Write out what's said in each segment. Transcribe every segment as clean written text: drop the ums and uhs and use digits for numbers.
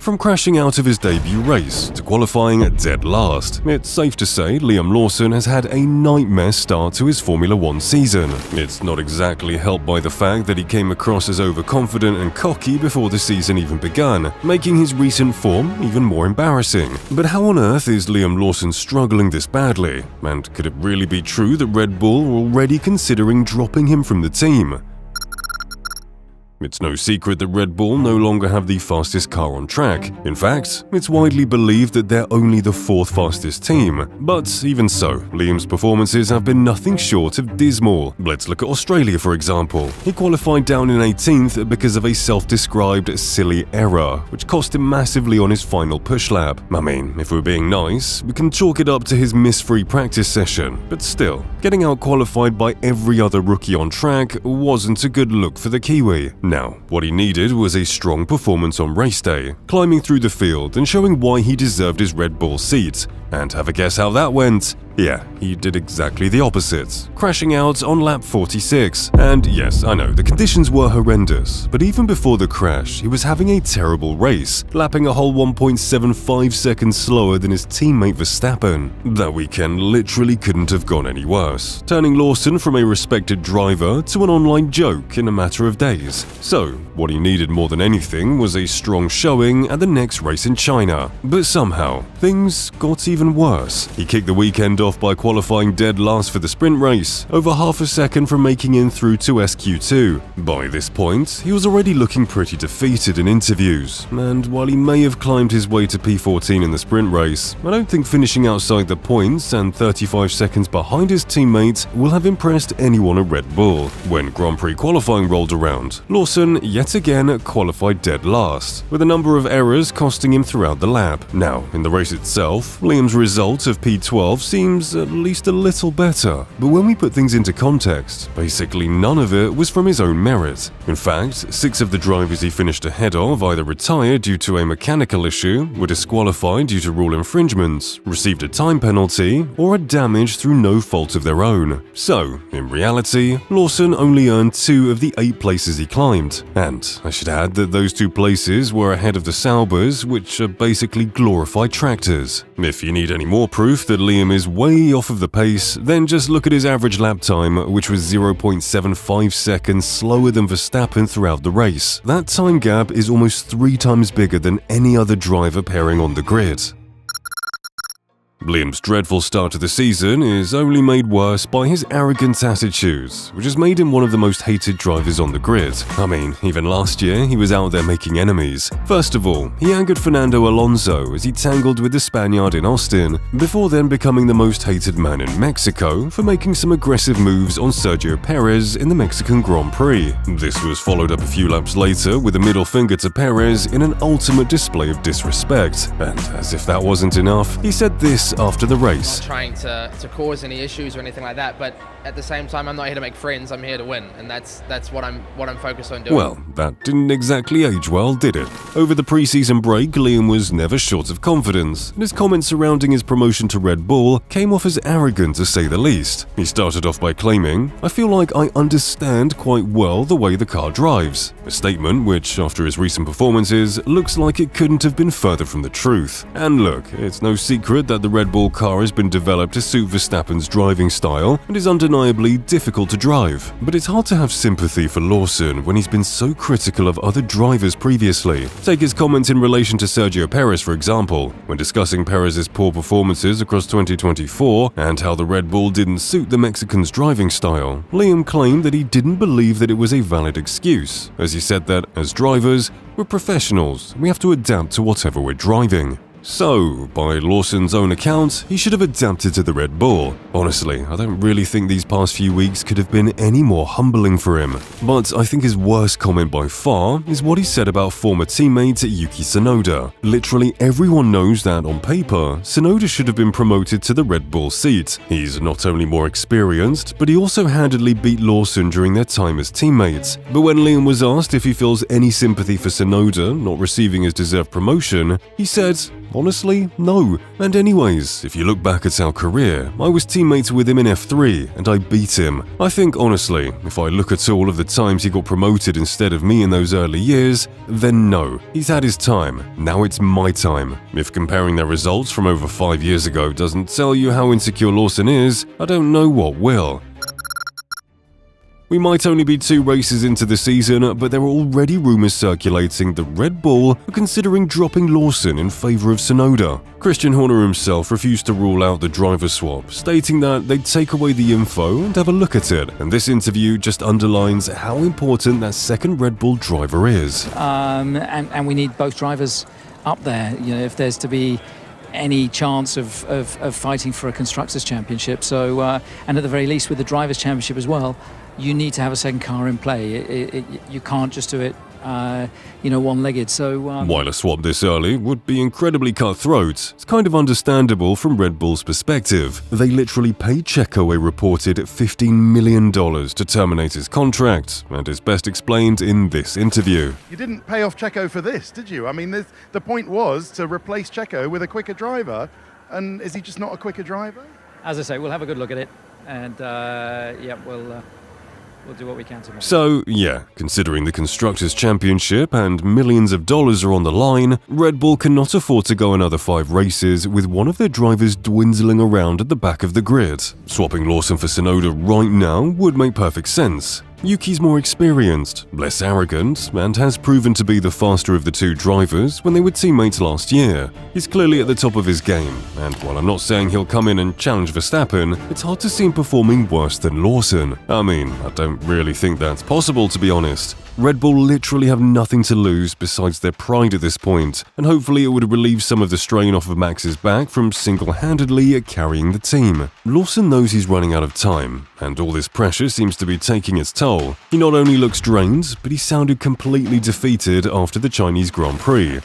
From crashing out of his debut race to qualifying dead last, it's safe to say Liam Lawson has had a nightmare start to his Formula One season. It's not exactly helped by the fact that he came across as overconfident and cocky before the season even began, making his recent form even more embarrassing. But how on earth is Liam Lawson struggling this badly? And could it really be true that Red Bull are already considering dropping him from the team? It's no secret that Red Bull no longer have the fastest car on track. In fact, it's widely believed that they're only the fourth fastest team. But even so, Liam's performances have been nothing short of dismal. Let's look at Australia, for example. He qualified down in 18th because of a self-described silly error, which cost him massively on his final push lap. I mean, if we're being nice, we can chalk it up to his miss-free practice session. But still, getting out-qualified by every other rookie on track wasn't a good look for the Kiwi. Now, what he needed was a strong performance on race day, climbing through the field and showing why he deserved his Red Bull seat. And have a guess how that went? Yeah, he did exactly the opposite, crashing out on lap 46. And yes, I know, the conditions were horrendous, but even before the crash, he was having a terrible race, lapping a whole 1.75 seconds slower than his teammate Verstappen. That weekend literally couldn't have gone any worse, turning Lawson from a respected driver to an online joke in a matter of days. So, what he needed more than anything was a strong showing at the next race in China. But somehow, things got even worse. He kicked the weekend off by qualifying dead last for the sprint race, over half a second from making in through to SQ2. By this point, he was already looking pretty defeated in interviews, and while he may have climbed his way to P14 in the sprint race, I don't think finishing outside the points and 35 seconds behind his teammate will have impressed anyone at Red Bull. When Grand Prix qualifying rolled around, Lawson yet again qualified dead last, with a number of errors costing him throughout the lap. Now, in the race itself, Liam's result of P12 seems at least a little better, but when we put things into context, basically none of it was from his own merit. In fact, 6 of the drivers he finished ahead of either retired due to a mechanical issue, were disqualified due to rule infringements, received a time penalty, or had damage through no fault of their own. So, in reality, Lawson only earned 2 of the 8 places he climbed. And I should add that those 2 places were ahead of the Saubers, which are basically glorified tractors. If you need any more proof that Liam is way off of the pace, then just look at his average lap time, which was 0.75 seconds slower than Verstappen throughout the race. That time gap is almost 3 times bigger than any other driver pairing on the grid. Liam's dreadful start to the season is only made worse by his arrogant attitudes, which has made him one of the most hated drivers on the grid. I mean, even last year, he was out there making enemies. First of all, he angered Fernando Alonso as he tangled with the Spaniard in Austin, before then becoming the most hated man in Mexico for making some aggressive moves on Sergio Perez in the Mexican Grand Prix. This was followed up a few laps later with a middle finger to Perez in an ultimate display of disrespect. And as if that wasn't enough, he said this after the race. I'm not trying to cause any issues or anything like that, but at the same time, I'm not here to make friends, I'm here to win, and that's what I'm focused on doing. Well, that didn't exactly age well, did it? Over the preseason break, Liam was never short of confidence, and his comments surrounding his promotion to Red Bull came off as arrogant to say the least. He started off by claiming, "I feel like I understand quite well the way the car drives," a statement which, after his recent performances, looks like it couldn't have been further from the truth. And look, it's no secret that the Red Bull car has been developed to suit Verstappen's driving style and is undeniably difficult to drive. But it's hard to have sympathy for Lawson when he's been so critical of other drivers previously. Take his comments in relation to Sergio Perez, for example. When discussing Perez's poor performances across 2024 and how the Red Bull didn't suit the Mexican's driving style, Liam claimed that he didn't believe that it was a valid excuse, as he said that, as drivers, we're professionals, we have to adapt to whatever we're driving. So, by Lawson's own account, he should have adapted to the Red Bull. Honestly, I don't really think these past few weeks could have been any more humbling for him. But I think his worst comment by far is what he said about former teammate Yuki Tsunoda. Literally everyone knows that on paper, Tsunoda should have been promoted to the Red Bull seat. He's not only more experienced, but he also handedly beat Lawson during their time as teammates. But when Liam was asked if he feels any sympathy for Tsunoda not receiving his deserved promotion, he said, Honestly, no. And anyways, if you look back at our career, I was teammates with him in F3 and I beat him. I think honestly, if I look at all of the times he got promoted instead of me in those early years, then no, he's had his time. Now it's my time. If comparing their results from over 5 years ago doesn't tell you how insecure Lawson is, I don't know what will. We might only be 2 races into the season, but there are already rumors circulating that Red Bull are considering dropping Lawson in favor of Tsunoda. Christian Horner himself refused to rule out the driver swap, stating that they'd take away the info and have a look at it, and this interview just underlines how important that second Red Bull driver is. And we need both drivers up there, if there's to be any chance of fighting for a Constructors' Championship. So, and at the very least with the Drivers' Championship as well, you need to have a second car in play. You can't just do it, one-legged. So while a swap this early would be incredibly cutthroat, it's kind of understandable from Red Bull's perspective. They literally paid Checo a reported $15 million to terminate his contract, and is best explained in this interview. You didn't pay off Checo for this, did you? I mean, the point was to replace Checo with a quicker driver, and is he just not a quicker driver? as I say, we'll have a good look at it, and we'll do what we can tomorrow. So, yeah, considering the Constructors' Championship and millions of dollars are on the line, Red Bull cannot afford to go another 5 races with one of their drivers dwindling around at the back of the grid. Swapping Lawson for Tsunoda right now would make perfect sense. Yuki's more experienced, less arrogant, and has proven to be the faster of the 2 drivers when they were teammates last year. He's clearly at the top of his game, and while I'm not saying he'll come in and challenge Verstappen, it's hard to see him performing worse than Lawson. I mean, I don't really think that's possible, to be honest. Red Bull literally have nothing to lose besides their pride at this point, and hopefully it would relieve some of the strain off of Max's back from single-handedly carrying the team. Lawson knows he's running out of time, and all this pressure seems to be taking its toll. He not only looks drained, but he sounded completely defeated after the Chinese Grand Prix.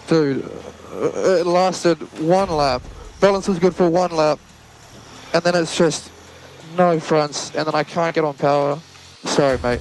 Dude, it lasted 1 lap. Balance was good for 1 lap, and then it's just no fronts, and then I can't get on power. Sorry, mate.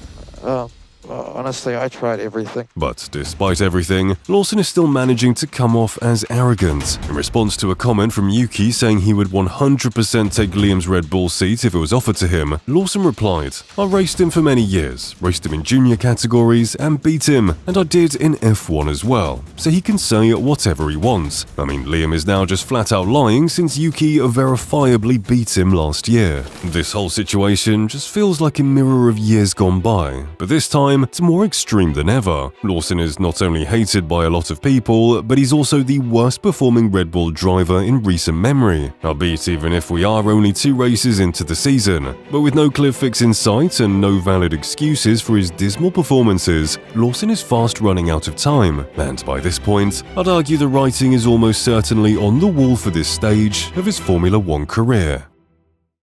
Honestly, I tried everything. But despite everything, Lawson is still managing to come off as arrogant. In response to a comment from Yuki saying he would 100% take Liam's Red Bull seat if it was offered to him, Lawson replied, "I raced him for many years, raced him in junior categories and beat him, and I did in F1 as well, so he can say whatever he wants. I mean, Liam is now just flat out lying since Yuki verifiably beat him last year." This whole situation just feels like a mirror of years gone by, but this time it's more extreme than ever. Lawson is not only hated by a lot of people, but he's also the worst performing Red Bull driver in recent memory, albeit even if we are only 2 races into the season. But with no clear fix in sight and no valid excuses for his dismal performances, Lawson is fast running out of time, and by this point, I'd argue the writing is almost certainly on the wall for this stage of his Formula One career.